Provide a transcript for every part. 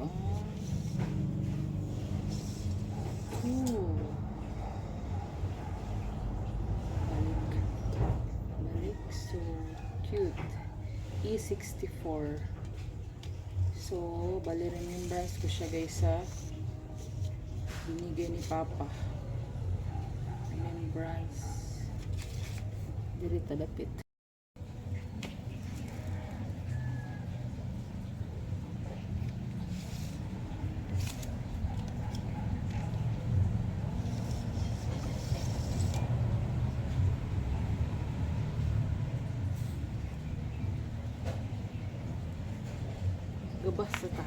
Ooh. Balik. So cute. E64. So, bali remembrance ko siya guys sa binigay ni Papa. Remembrance. Diri talapit. Gabas na ta.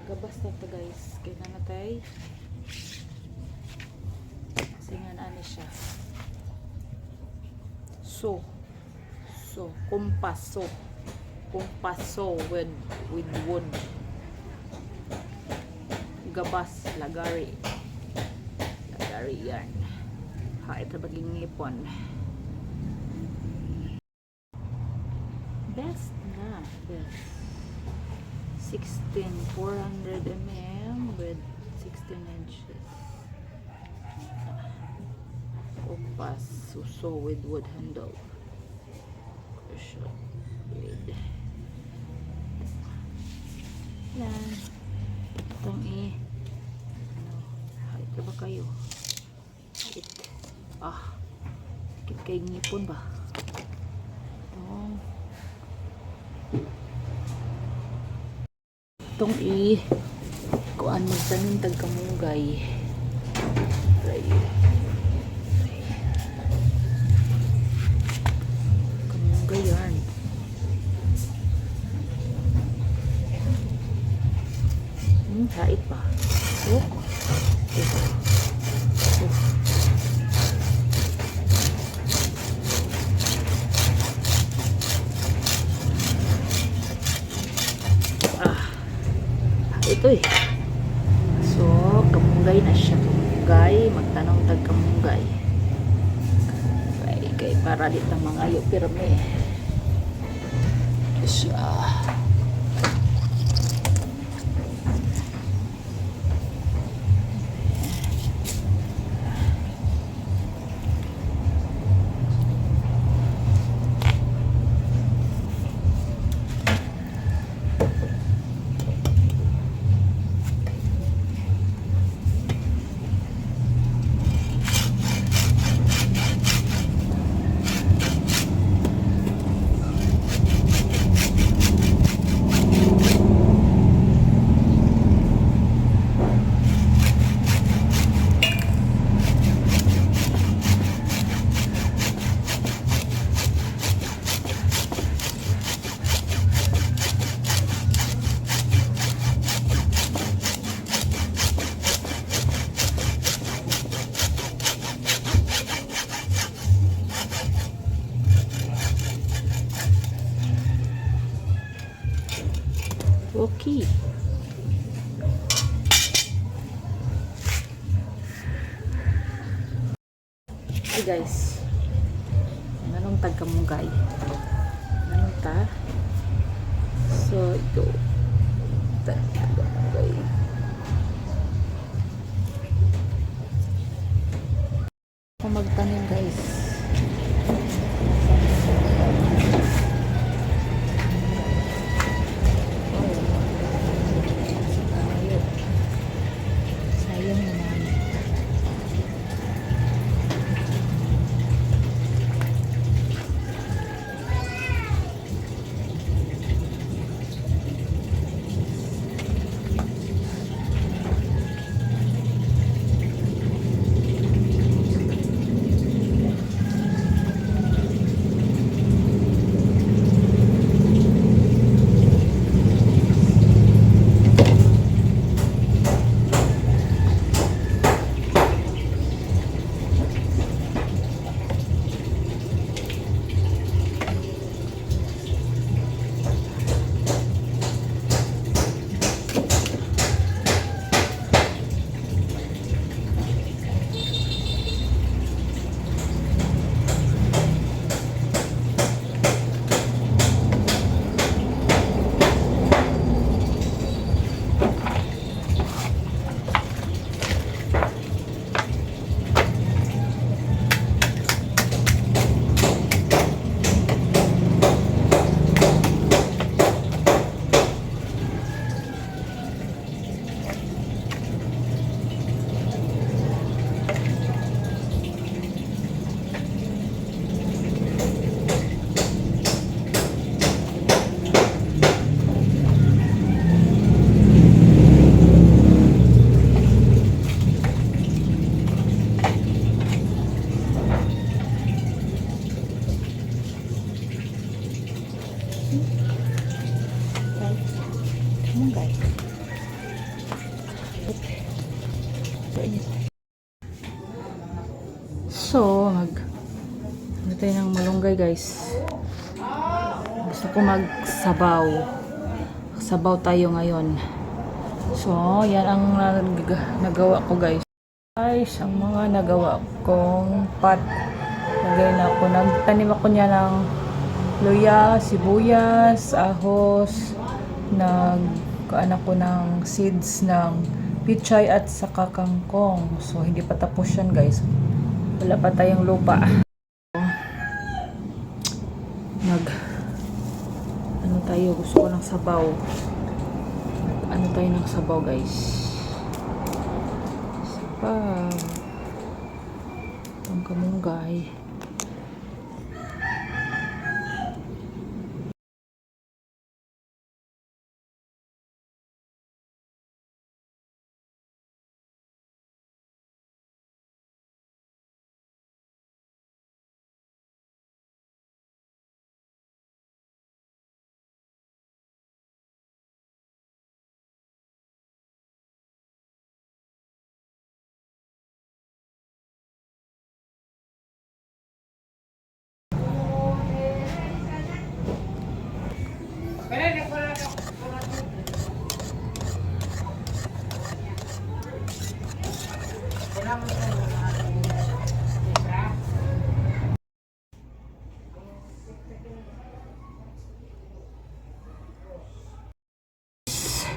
Gabas na ta guys. Kaya na natay. Kasi nga na siya. So, kumpaso with wood. Gabas, lagari yan. Ito baging ngipon. Best. 400 mm with 16 inches. Kompas, suso with wood handle. Crucial with. Yan. Itong ito ba kayo? Sakit kay ngipon ba? Itong kuan magtanim tag kamunggay. Kamunggay yan. Hait pa. Ito so kamunggay na siya. Magtanong tag kamunggay kay para dito mga ayo pirme siya. Okay. Hey guys. Nanong tagkamunggay. Nanong ta. So ito. Tagkamunggay. Kung magtanim guys. Malunggay. So, ano tayo ng malunggay guys. Gusto ko magsabaw. Sabaw tayo ngayon. So, yan ang nagawa ko guys. Guys, ang mga nagawa kong pot. Lagay na ako. Nagtanim ako niya ng luya, sibuyas, ahos. Nag-ano ko ng seeds ng pichay at saka kangkong. So, hindi pa tapos yan guys. Wala pa tayong lupa. Ano tayo, gusto ko ng sabaw. Ano tayo ng sabaw guys. Sabaw. Itong kamunggay.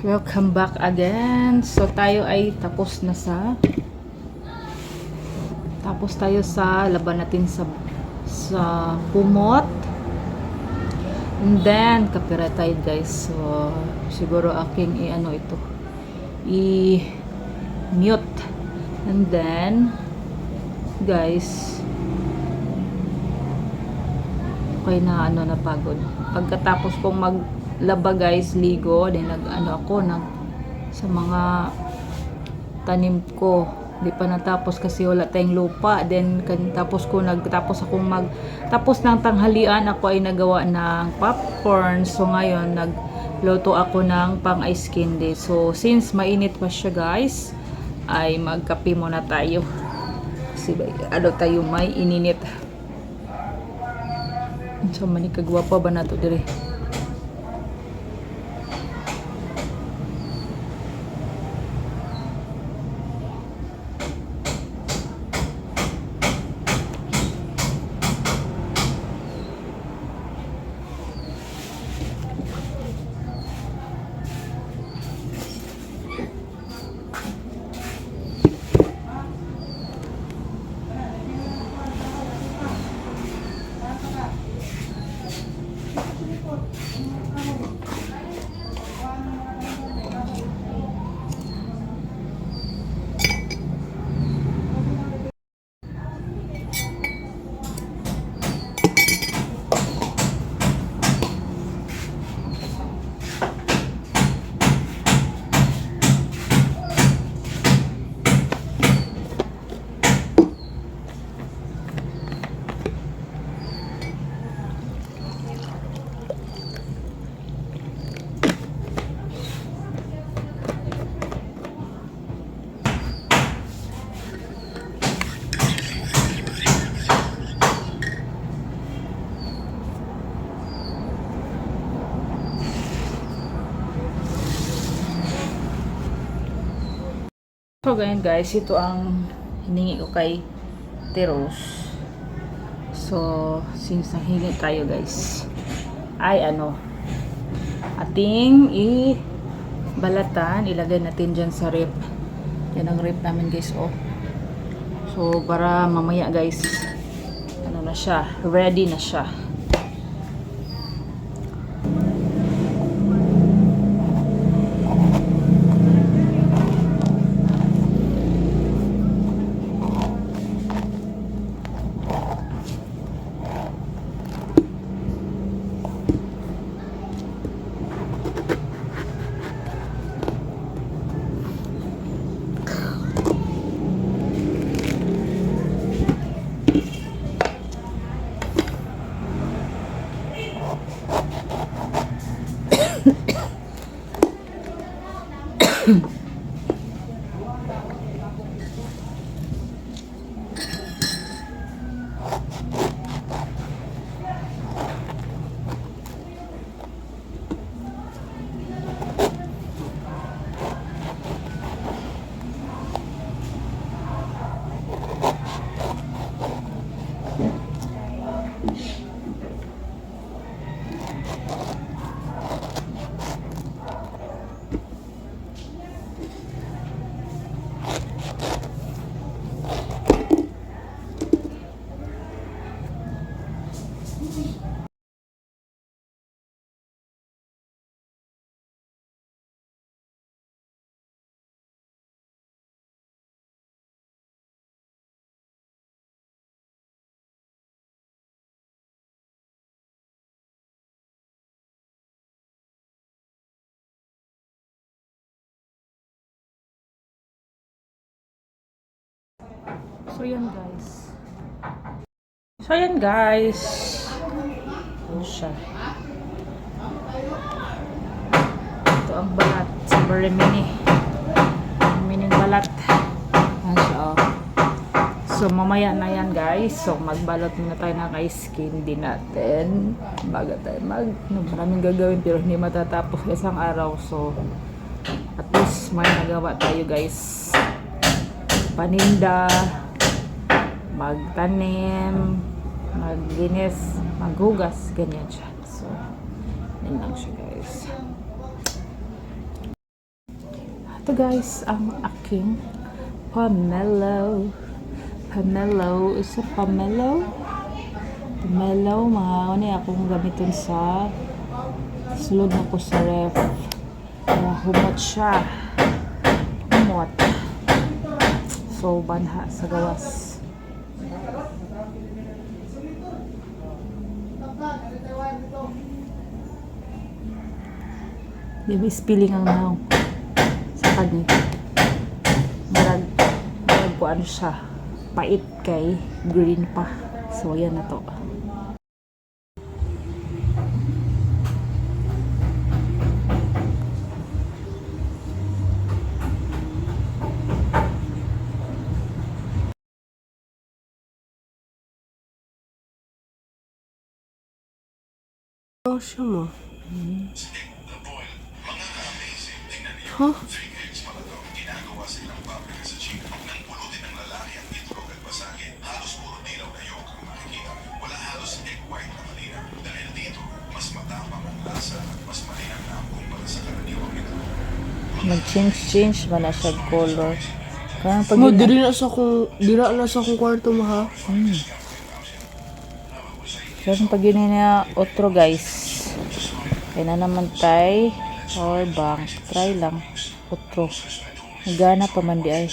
Welcome back again. So tayo ay tapos tayo sa laban natin sa kumot. And then copyright tayo guys. So siguro aking i-mute. And then guys, okay na napagod. Pagkatapos kong maglaba guys, ligo, then ako sa mga tanim ko. Hindi pa natapos kasi wala tayong lupa. Then tapos ng tanghalian, ako ay nagawa ng popcorn. So ngayon nagluto ako ng pang ice candy. So since mainit pa siya guys, ay magkape muna tayo. Kasi tayo may ininit. So manikagwapa ba na to dire? So ganyan guys, ito ang hiningi ko kay Teros. So since nanghingi tayo guys, ay ating balatan, ilagay natin dyan sa rep. Yan ang rep namin guys, oh. So para mamaya guys, na siya, ready na siya. So yan guys. So yan guys. Ano siya? Ito ang balat. Super mini. Mini balat. Ayan siya oh. So mamaya na yan guys. So magbalot muna tayo ng ice cream din natin. Baga tayo maraming gagawin pero hindi matatapos isang araw. So at least may nagawa tayo guys. Paninda, magtanim, maglinis, maghugas, ganyan siya. So, yun lang siya guys. Ito guys, ang aking pomelo. Pomelo, isa pomelo? Pomelo, mga ano akong gamitin sa sulod na ko sa ref. Humot siya. Humot. So, banha sa gawas. Diba, spilling ang now sa kanya. Marag ko ano siya. Pait kay green pa. So, yan na to. Oh, siya mo. Huh? Mag-change ba na siya color? Kaya pag Mo, diri na sa akong kwarto mo ha. Kaya pag yun na otro guys. Kaya na naman tayo power bank. Try lang. Otro. Gana pa man di ay.